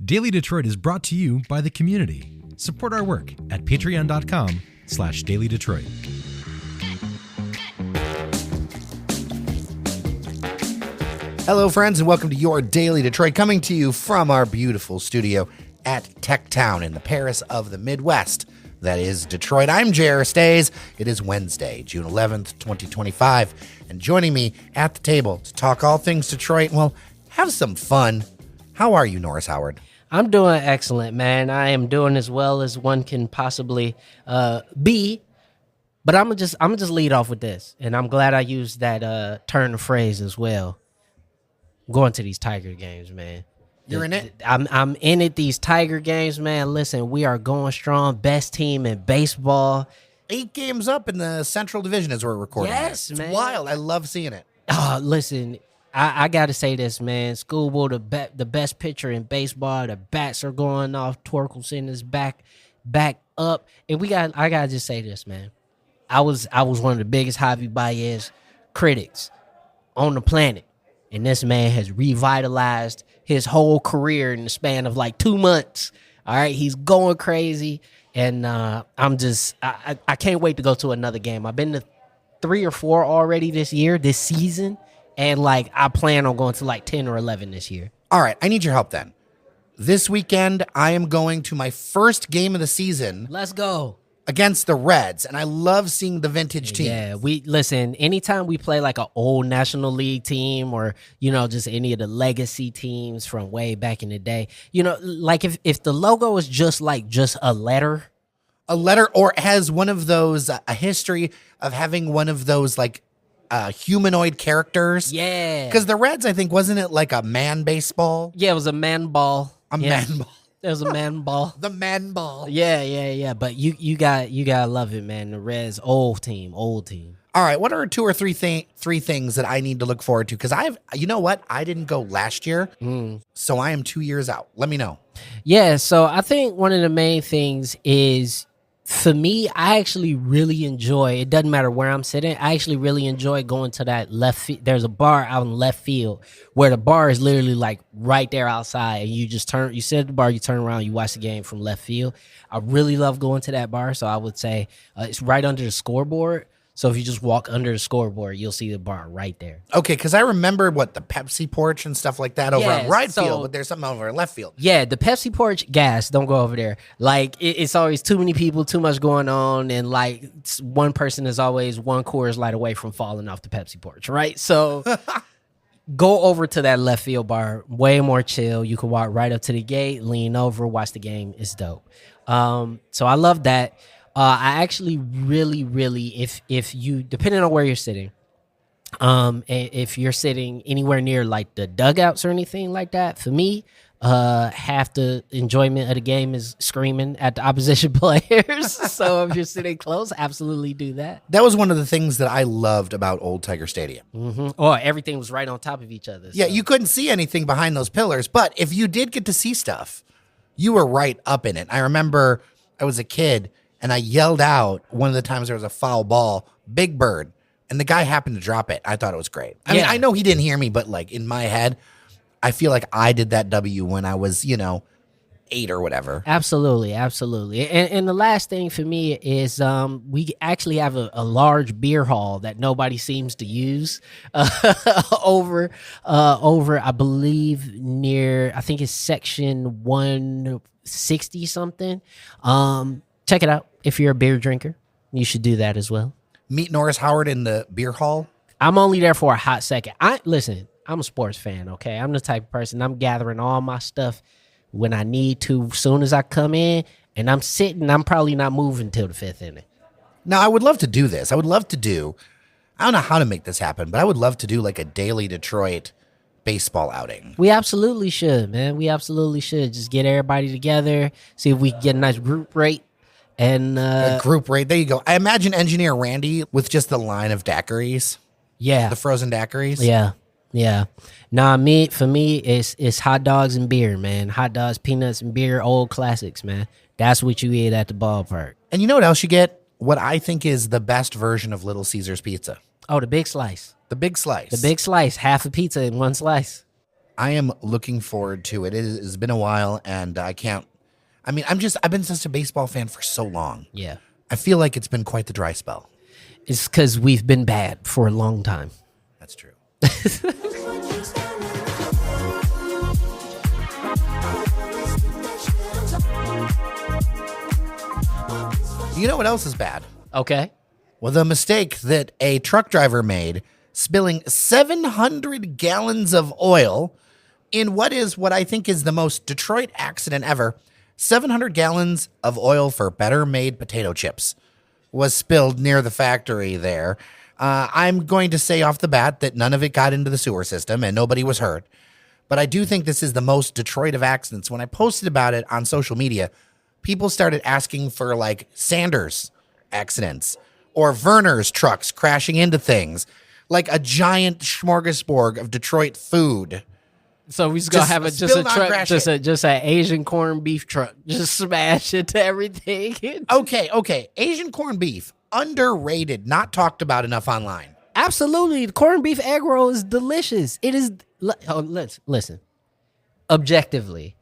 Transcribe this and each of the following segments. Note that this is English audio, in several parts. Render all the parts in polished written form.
Daily Detroit is brought to you by the community. Support our work at patreon.com/dailydetroit. Hello, friends, and welcome to your Daily Detroit, coming to you from our beautiful studio at Tech Town in the Paris of the Midwest. That is Detroit. I'm J.R. Stays. It is Wednesday, June 11th, 2025, and joining me at the table to talk all things Detroit, well, have some fun. How are you, Norris Howard? I'm doing excellent, man. I am doing as well as one can possibly be. But I'm gonna just lead off with this, and I'm glad I used that turn of phrase as well. Going to these Tiger games, man. You're in it? I'm in it. These Tiger games, man. Listen, we are going strong. Best team in baseball. 8 games up in the Central Division as we're recording. Yes, this. man. It's wild. I love seeing it. Listen, I got to say this, man. Schoolboy, the best pitcher in baseball. The bats are going off. Torkelson is back up, and I gotta just say this, man. I was one of the biggest Javi Baez critics on the planet, and this man has revitalized his whole career in the span of like 2 months. All right, he's going crazy, and I can't wait to go to another game. I've been to 3 or 4 already this season. And, like, I plan on going to, like, 10 or 11 this year. All right, I need your help then. This weekend, I am going to my first game of the season. Let's go. Against the Reds, and I love seeing the vintage team. Yeah, listen, anytime we play, like, an old National League team or, you know, just any of the legacy teams from way back in the day, you know, like, if the logo is just a letter. A letter, or has one of those, a history of having one of those, like, humanoid characters. Yeah. Because the Reds, I think, wasn't it like a man baseball? Yeah, it was a man ball. Man ball. It was a man ball. The man ball. Yeah. But you gotta love it, man. The Reds, old team. All right, what are 2 or 3 things that I need to look forward to? Because you know what? I didn't go last year, so I am 2 years out. Let me know. Yeah, so I think one of the main things is, for me, I actually really enjoy, it doesn't matter where I'm sitting, I actually really enjoy going to that left field. There's a bar out in left field where the bar is literally like right there outside, and you sit at the bar, you turn around, you watch the game from left field. I really love going to that bar, so I would say it's right under the scoreboard. So if you just walk under the scoreboard, you'll see the bar right there. Okay, because I remember the Pepsi porch and stuff like that over on right field, but there's something over in left field. Yeah, the Pepsi porch, gas, don't go over there. Like, it's always too many people, too much going on, and like one person is always one Coors Light away from falling off the Pepsi porch, right? So go over to that left field bar, way more chill. You can walk right up to the gate, lean over, watch the game. It's dope. So I love that. I actually really, if you, depending on where you're sitting, if you're sitting anywhere near like the dugouts or anything like that, for me, half the enjoyment of the game is screaming at the opposition players. So if you're sitting close, absolutely do that. That was one of the things that I loved about Old Tiger Stadium. Mm-hmm. Or everything was right on top of each other. Yeah, so. you couldn't see anything behind those pillars, but if you did get to see stuff, you were right up in it. I remember I was a kid, and I yelled out one of the times there was a foul ball, Big Bird, and the guy happened to drop it. I thought it was great. I mean, I know he didn't hear me, but like in my head, I feel like I did that W when I was, 8 or whatever. Absolutely. And the last thing for me is we actually have a large beer hall that nobody seems to use over I believe near, I think it's section 160 something. Check it out. If you're a beer drinker, you should do that as well. Meet Norris Howard in the beer hall. I'm only there for a hot second. Listen, I'm a sports fan, okay? I'm the type of person, I'm gathering all my stuff when I need to. As soon as I come in and I'm sitting, I'm probably not moving till the 5th inning. Now, I would love to do this. I don't know how to make this happen, but I would love to do like a Daily Detroit baseball outing. We absolutely should, man. We absolutely should. Just get everybody together, see if we can get a nice group rate. And a group rate. There you go. I imagine Engineer Randy with just the line of daiquiris. Yeah. The frozen daiquiris. Yeah. Nah, for me, it's hot dogs and beer, man. Hot dogs, peanuts, and beer, old classics, man. That's what you eat at the ballpark. And you know what else you get? What I think is the best version of Little Caesars pizza. Oh, the big slice. The big slice. The big slice. Half a pizza in one slice. I am looking forward to it. It's been a while, and I can't. I mean, I've been such a baseball fan for so long. Yeah. I feel like it's been quite the dry spell. It's because we've been bad for a long time. That's true. You know what else is bad? Okay. Well, the mistake that a truck driver made, spilling 700 gallons of oil in what I think is the most Detroit accident ever. 700 gallons of oil for better made potato chips was spilled near the factory there. I'm going to say off the bat that none of it got into the sewer system and nobody was hurt. But I do think this is the most Detroit of accidents. When I posted about it on social media, people started asking for like Sanders accidents or Werner's trucks crashing into things, like a giant smorgasbord of Detroit food. So we just gonna have just a truck, just an Asian corned beef truck, just smash into everything. Okay. Asian corned beef, underrated, not talked about enough online. Absolutely, the corned beef egg roll is delicious. It is. Listen. Objectively,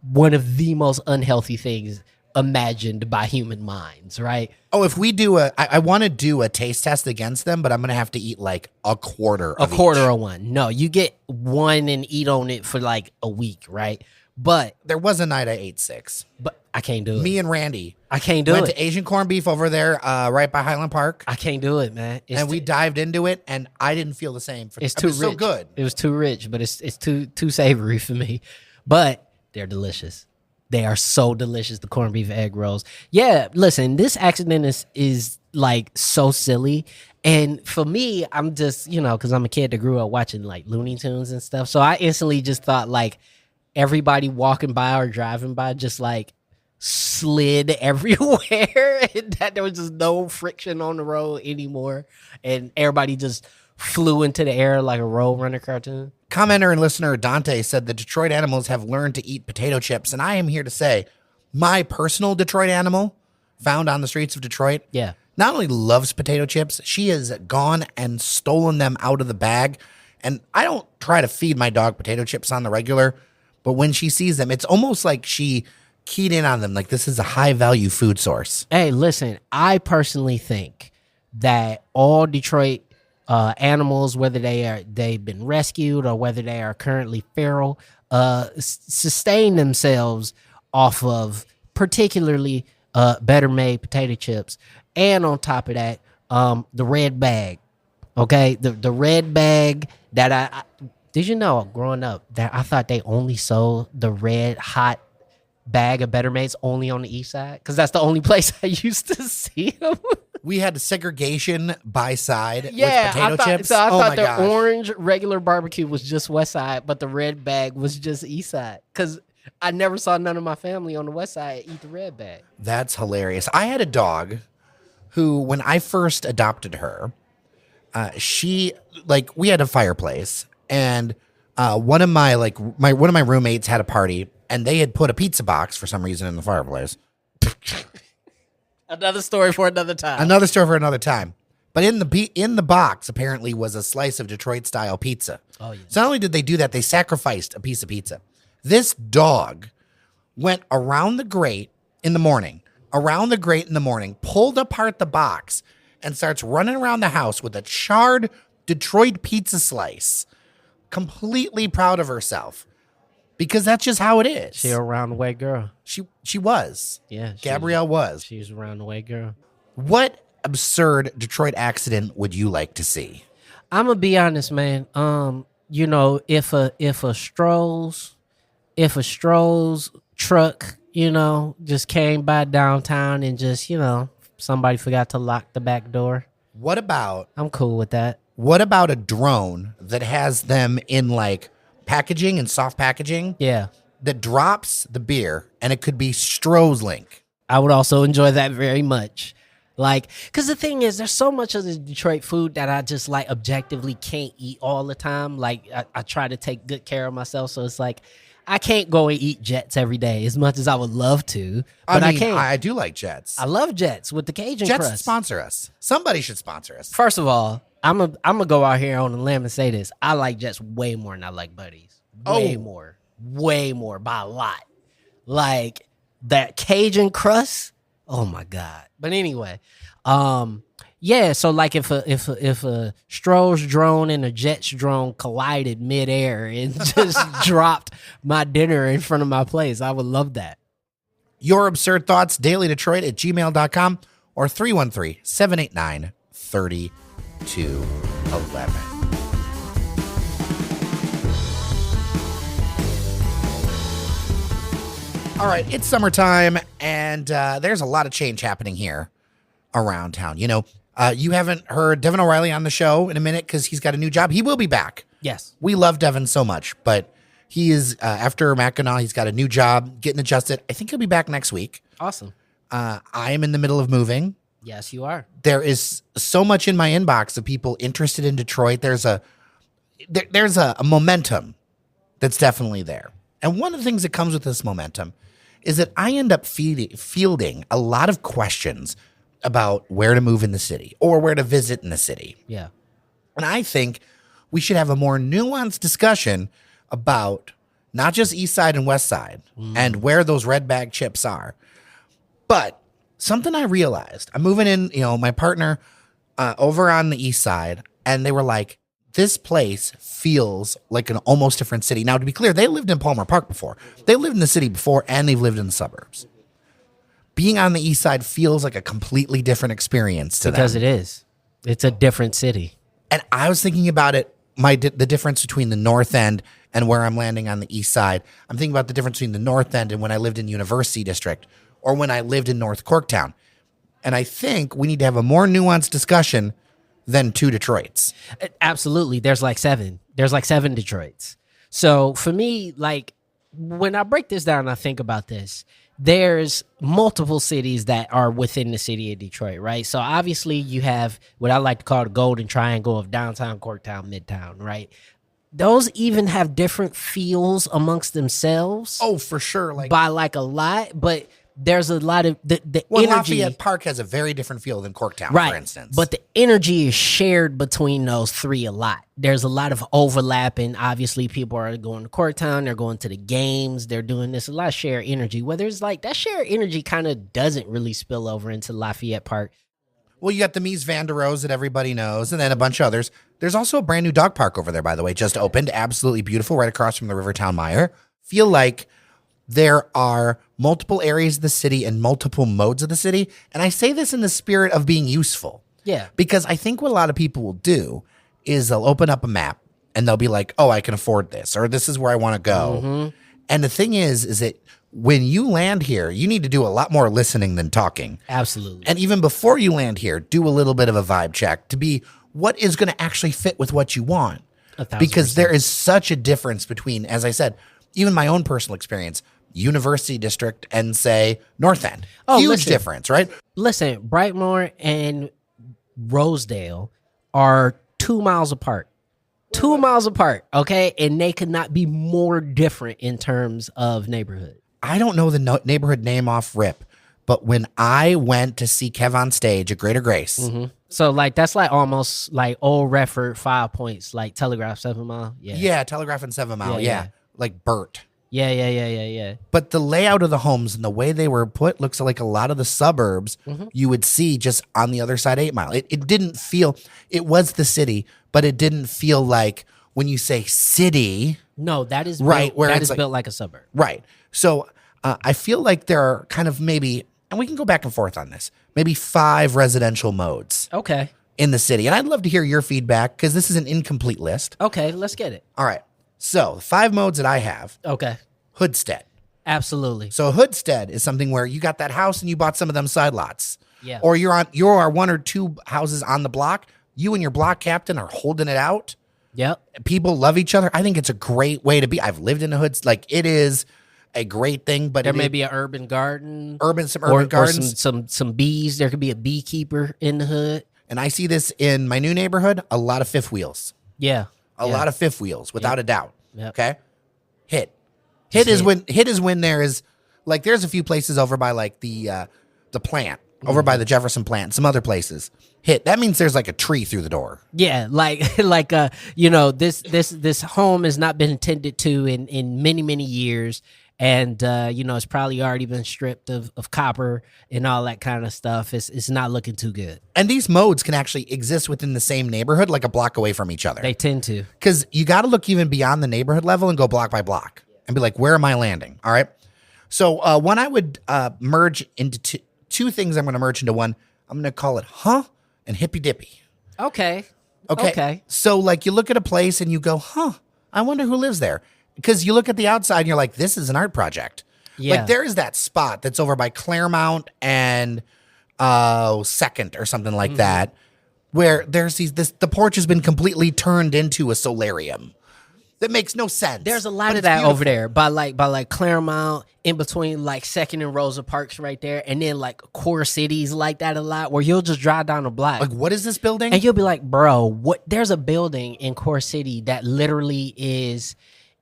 one of the most unhealthy things imagined by human minds, right? Oh, if we do I want to do a taste test against them, but I'm going to have to eat like a quarter of one. No, you get one and eat on it for like a week, right? But there was a night I ate 6. But I can't do it. Me and Randy. I can't do went it. to Asian corned beef over there right by Highland Park. I can't do it, man. We dived into it, and I didn't feel the same. It's too rich. So good. It was too rich, but it's too savory for me. But they're delicious. They are so delicious, the corned beef egg rolls. Yeah, listen, this accident is like so silly. And for me, I'm just, because I'm a kid that grew up watching like Looney Tunes and stuff. So I instantly just thought like everybody walking by or driving by just like slid everywhere and that there was just no friction on the road anymore. And everybody just flew into the air like a Roadrunner cartoon. Commenter and listener Dante said the Detroit animals have learned to eat potato chips. And I am here to say my personal Detroit animal found on the streets of Detroit not only loves potato chips, she has gone and stolen them out of the bag. And I don't try to feed my dog potato chips on the regular, but when she sees them, it's almost like she keyed in on them. Like this is a high value food source. Hey, listen, I personally think that all Detroit animals, whether they've been rescued or whether they are currently feral, sustain themselves off of particularly better made potato chips, and on top of that, the red bag. Okay, the red bag that I did you know growing up that I thought they only sold the red hot bag of Better Mates only on the east side because that's the only place I used to see them. We had segregation by side with potato chips. So I thought the orange regular barbecue was just west side, but the red bag was just east side. Because I never saw none of my family on the west side eat the red bag. That's hilarious. I had a dog who, when I first adopted her, we had a fireplace, and one of my roommates had a party, and they had put a pizza box for some reason in the fireplace. Another story for another time. But in the box apparently was a slice of Detroit style pizza. Oh yeah. So not only did they do that, they sacrificed a piece of pizza. This dog went around the grate in the morning, pulled apart the box, and starts running around the house with a charred Detroit pizza slice, completely proud of herself. Because that's just how it is. She a round the way girl. She was. Yeah. Gabrielle was. She was a round the way girl. What absurd Detroit accident would you like to see? I'm gonna be honest, man. If a Stroh's truck, just came by downtown and just, somebody forgot to lock the back door. I'm cool with that. What about a drone that has them in like packaging and soft packaging? Yeah. That drops the beer, and it could be Stroh's Link. I would also enjoy that very much. Like, because the thing is, there's so much of the Detroit food that I just like objectively can't eat all the time. Like, I try to take good care of myself. So it's like, I can't go and eat Jets every day as much as I would love to. But I can't. I do like Jets. I love Jets with the Cajun Jets crust. Sponsor us. Somebody should sponsor us. First of all, I'm gonna go out here on a limb and say this. I like Jets way more than I like Buddies. Way more by a lot. Like that Cajun crust. Oh my God. But anyway, yeah. So like if a Stroh's drone and a Jets drone collided midair and just dropped my dinner in front of my place, I would love that. Your absurd thoughts, dailydetroit@gmail.com or 313-789-3211. All right, it's summertime, and there's a lot of change happening here around town. You know, you haven't heard Devin O'Reilly on the show in a minute because he's got a new job. He will be back. Yes. We love Devin so much, but he is, after Mackinac, he's got a new job, getting adjusted. I think he'll be back next week. Awesome. I am in the middle of moving. Yes, you are. There is so much in my inbox of people interested in Detroit. There's a momentum that's definitely there. And one of the things that comes with this momentum is that I end up fielding a lot of questions about where to move in the city or where to visit in the city. Yeah. And I think we should have a more nuanced discussion about not just East Side and West Side and where those red bag chips are, but something I realized. I'm moving in, my partner over on the East Side, and they were like, this place feels like an almost different city. Now, to be clear, they lived in Palmer Park before. They lived in the city before, and they've lived in the suburbs. Being on the East Side feels like a completely different experience to them. Because it is. It's a different city. And I was thinking about it, the difference between the North End and where I'm landing on the East Side. I'm thinking about the difference between the North End and when I lived in University District or when I lived in North Corktown. And I think we need to have a more nuanced discussion than two Detroits. Absolutely. There's like 7 Detroits. So for me, like when I break this down, I think about this. There's multiple cities that are within the city of Detroit, right? So obviously you have what I like to call the golden triangle of downtown, Corktown, Midtown, right? Those even have different feels amongst themselves. Oh, for sure. By like a lot, but there's a lot of the energy. Lafayette Park has a very different feel than Corktown, right, for instance. But the energy is shared between those three a lot. There's a lot of overlapping. Obviously, people are going to Corktown, they're going to the games, they're doing this, a lot of shared energy. Whether it's like that shared energy kind of doesn't really spill over into Lafayette Park. Well, you got the Mies van der Rohe that everybody knows, and then a bunch of others. There's also a brand new dog park over there, by the way, just opened. Absolutely beautiful, right across from the Rivertown Mire. Feel like there are multiple areas of the city and multiple modes of the city. And I say this in the spirit of being useful. Yeah. Because I think what a lot of people will do is they'll open up a map and they'll be like, oh, I can afford this, or this is where I want to go. Mm-hmm. And the thing is that when you land here, you need to do a lot more listening than talking. Absolutely. And even before you land here, do a little bit of a vibe check to be what is going to actually fit with what you want. 1,000%. Because there is such a difference between, as I said, even my own personal experience, University District and say North End. Oh, huge difference, right? Listen, Brightmoor and Rosedale are 2 miles apart. 2 miles apart, okay? And they could not be more different in terms of neighborhood. I don't know the neighborhood name off rip, but when I went to see Kev on stage at Greater Grace. Mm-hmm. So, like, that's like almost like Old Redford, 5 Points, like Telegraph 7 Mile. Yeah, Telegraph and 7 Mile, yeah. Like Burt. Yeah. But the layout of the homes and the way they were put looks like a lot of the suburbs you would see just on the other side 8 Mile. It didn't feel, it was the city, but it didn't feel like when you say city. No, that is right, built, where that it's is like, built like a suburb. Right. So I feel like there are kind of maybe, and we can go back and forth on this, maybe 5 residential modes. Okay. In the city. And I'd love to hear your feedback because this is an incomplete list. Okay, let's get it. All right. So, 5 modes that I have. Okay. Hoodstead. Absolutely. So, Hoodstead is something where you got that house and you bought some of them side lots. Yeah. Or you are 1 or 2 houses on the block. You and your block captain are holding it out. Yep. People love each other. I think it's a great way to be. I've lived in a hood. Like, it is a great thing, but there may be an urban garden. Some urban gardens. Or some bees. There could be a beekeeper in the hood. And I see this in my new neighborhood, a lot of fifth wheels. Yeah. A lot of fifth wheels, without a doubt. Yep. Okay? Hit is when there is, like, there's a few places over by, like, the plant over by the Jefferson plant, some other places hit. That means there's like a tree through the door. Yeah, like this home has not been attended to in many years, and it's probably already been stripped of copper and all that kind of stuff. It's not looking too good. And these modes can actually exist within the same neighborhood, like a block away from each other. They tend to, because you got to look even beyond the neighborhood level and go block by block and be like, where am I landing? All right. So when I would merge into two things, I'm going to merge into one. I'm going to call it and hippy dippy. Okay. So like you look at a place and you go, I wonder who lives there. Because you look at the outside and you're like, this is an art project. Yeah. Like there is that spot that's over by Claremont and Second or something like that, where there's the porch has been completely turned into a solarium. That makes no sense. There's a lot of that beautiful over there by like Claremont, in between like Second and Rosa Parks right there, and then like core cities like that a lot, where you'll just drive down the block. Like, what is this building? And you'll be like, bro, what? There's a building in Core City that literally is.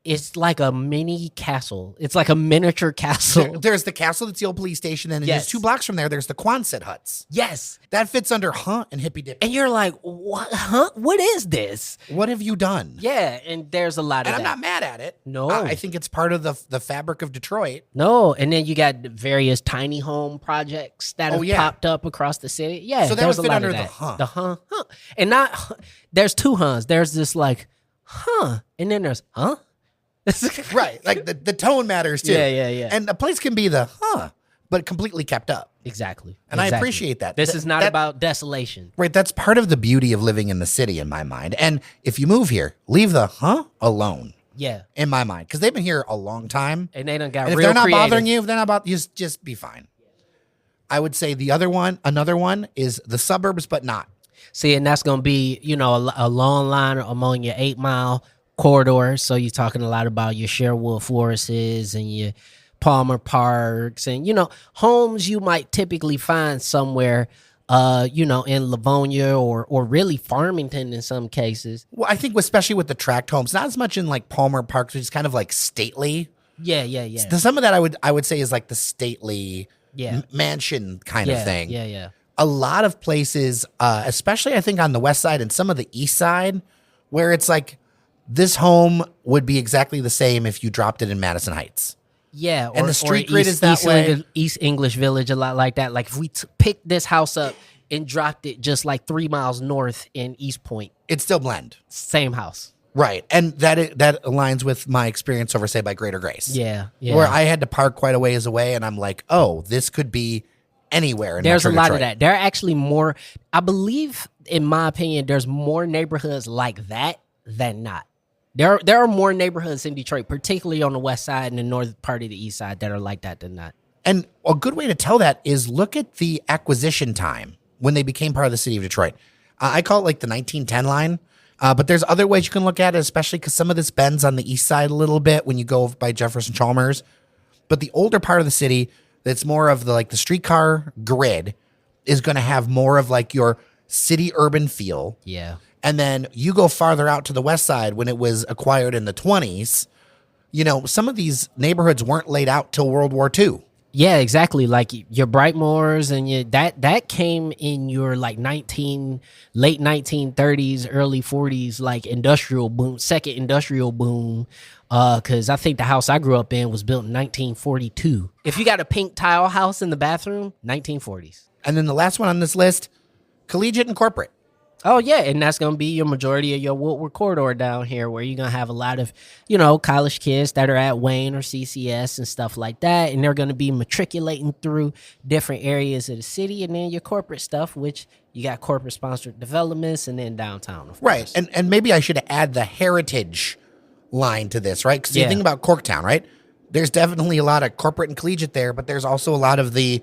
It's like a mini castle. It's like a miniature castle. There's the castle that's the old police station, and just 2 blocks from there's the Quonset huts. Yes. That fits under and hippy dippy. And you're like, what? What is this? What have you done? Yeah, and there's a lot of that. And I'm not mad at it. No. I think it's part of the fabric of Detroit. No, and then you got various tiny home projects that have popped up across the city. Yeah, so that would fit under the The And not, there's 2 huns. There's this like, and then there's, Right, like the tone matters too. Yeah. And a place can be the but completely kept up. Exactly. And I appreciate that. This is not about desolation. Right, that's part of the beauty of living in the city in my mind. And if you move here, leave the alone. Yeah. In my mind, because they've been here a long time. And they done got and real if they're not creative. bothering you, if they're not just be fine. I would say another one is the suburbs, but not. See, and that's going to be, a long line among your 8-mile corridor. So you're talking a lot about your Sherwood Forests and your Palmer Parks and, homes you might typically find somewhere, in Livonia or really Farmington in some cases. Well, I think especially with the tract homes, not as much in like Palmer Parks, which is kind of like stately. Yeah. Some of that I would say is like the stately mansion kind of thing. Yeah. A lot of places, especially I think on the west side and some of the east side, where it's like this home would be exactly the same if you dropped it in Madison Heights. Yeah, and the street grid is that way. East English Village, a lot like that. Like if we picked this house up and dropped it just like 3 miles north in East Point, it'd still blend. Same house. Right, and that aligns with my experience over, say, by Greater Grace. Yeah. Where I had to park quite a ways away, and I'm like, oh, this could be anywhere in There's a lot Detroit. of that. There are actually more, I believe, in my opinion, there's more neighborhoods like that than not. There are more neighborhoods in Detroit, particularly on the west side and the northern part of the east side, that are like that than not. And a good way to tell that is look at the acquisition time when they became part of the city of Detroit. I call it like the 1910 line, but there's other ways you can look at it, especially because some of this bends on the east side a little bit when you go by Jefferson Chalmers. But the older part of the city, that's more of the streetcar grid, is going to have more of like your city urban feel. Yeah. And then you go farther out to the west side when it was acquired in the 20s, some of these neighborhoods weren't laid out till World War II. Yeah, exactly. Like your Brightmoors and that came in your like late 1930s, early 40s, like industrial boom, second industrial boom. Because I think the house I grew up in was built in 1942. If you got a pink tile house in the bathroom, 1940s. And then the last one on this list, collegiate and corporate. Oh, yeah, and that's going to be your majority of your Woodward corridor down here, where you're going to have a lot of, college kids that are at Wayne or CCS and stuff like that, and they're going to be matriculating through different areas of the city, and then your corporate stuff, which you got corporate-sponsored developments, and then downtown, of course. Right, and maybe I should add the heritage line to this, right? Because you think about Corktown, right? There's definitely a lot of corporate and collegiate there, but there's also a lot of the,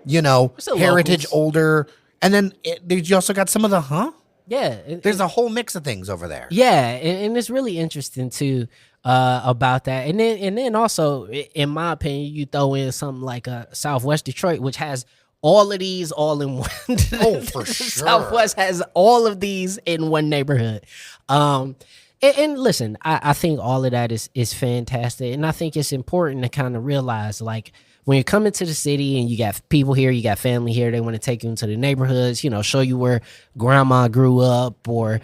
heritage, older... And then you also got some of the Yeah. There's a whole mix of things over there. Yeah, and it's really interesting too about that. And then also, in my opinion, you throw in something like Southwest Detroit, which has all of these all in one. Oh, for sure. Southwest has all of these in one neighborhood. And listen, I think all of that is fantastic. And I think it's important to kind of realize, like, when you're coming to the city and you got people here, you got family here, they want to take you into the neighborhoods, show you where grandma grew up, or,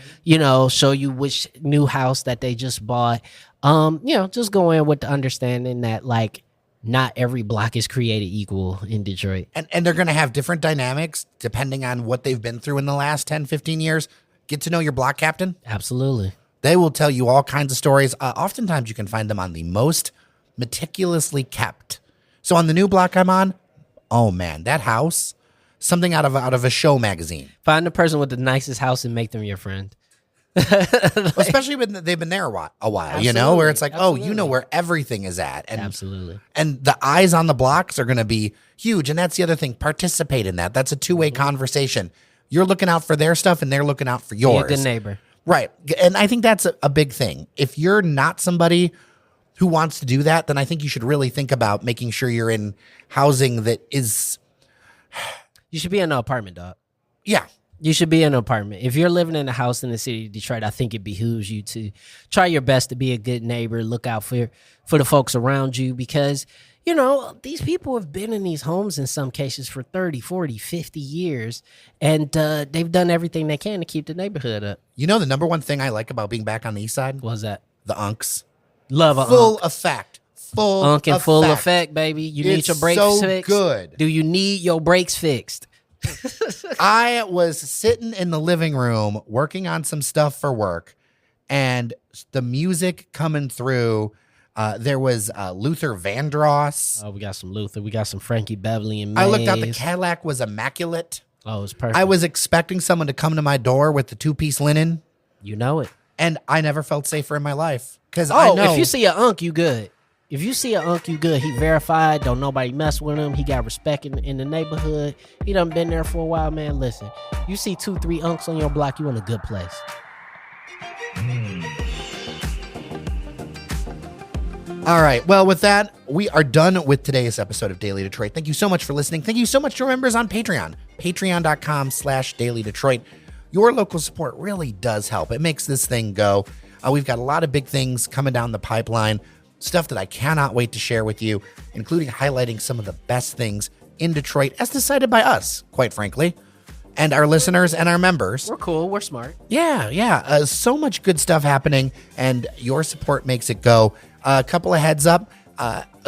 show you which new house that they just bought. Just go in with the understanding that, like, not every block is created equal in Detroit. And they're going to have different dynamics depending on what they've been through in the last 10, 15 years. Get to know your block captain. Absolutely. They will tell you all kinds of stories. Oftentimes you can find them on the most meticulously kept. So on the new block I'm on, oh man, that house, something out of a show magazine. Find the person with the nicest house and make them your friend. Especially when they've been there a while, Absolutely. where it's like, Absolutely. oh, you know where everything is at. And, Absolutely. And the eyes on the blocks are going to be huge. And that's the other thing. Participate in that. That's a two-way conversation. You're looking out for their stuff and they're looking out for yours. Be a good neighbor. Right. And I think that's a big thing. If you're not somebody who wants to do that, then I think you should really think about making sure you're in housing that is. You should be in an apartment, dog. Yeah. You should be in an apartment. If you're living in a house in the city of Detroit, I think it behooves you to try your best to be a good neighbor, look out for the folks around you, because, these people have been in these homes in some cases for 30, 40, 50 years, and they've done everything they can to keep the neighborhood up. The number one thing I like about being back on the east side? What's that? The unks. Love a Full unk. effect. Full Unk in effect. full effect, baby. You need It's your brakes so fixed? good. Do you need your brakes fixed? I was sitting in the living room working on some stuff for work, and the music coming through. There was Luther Vandross. Oh, we got some Luther. We got some Frankie Beverly and Mays. I looked out. The Cadillac was immaculate. Oh, it's perfect. I was expecting someone to come to my door with the two-piece linen, You know it. and I never felt safer in my life. Because I Oh, know if you see an unk, you good. If you see an unk, you good. He verified. Don't nobody mess with him. He got respect in the neighborhood. He done been there for a while, man. Listen, you see 2, 3 unks on your block, you in a good place. All right. Well, with that, we are done with today's episode of Daily Detroit. Thank you so much for listening. Thank you so much to our members on Patreon, patreon.com/Daily Detroit. Your local support really does help. It makes this thing go. We've got a lot of big things coming down the pipeline, stuff that I cannot wait to share with you, including highlighting some of the best things in Detroit as decided by us, quite frankly, and our listeners and our members. We're cool. We're smart. Yeah. So much good stuff happening, and your support makes it go. A couple of heads up.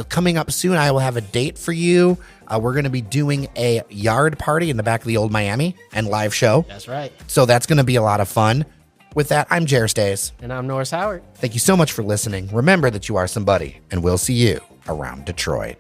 Coming up soon, I will have a date for you. We're going to be doing a yard party in the back of the old Miami and live show. That's right. So that's going to be a lot of fun. With that, I'm Jer Stays. And I'm Norris Howard. Thank you so much for listening. Remember that you are somebody, and we'll see you around Detroit.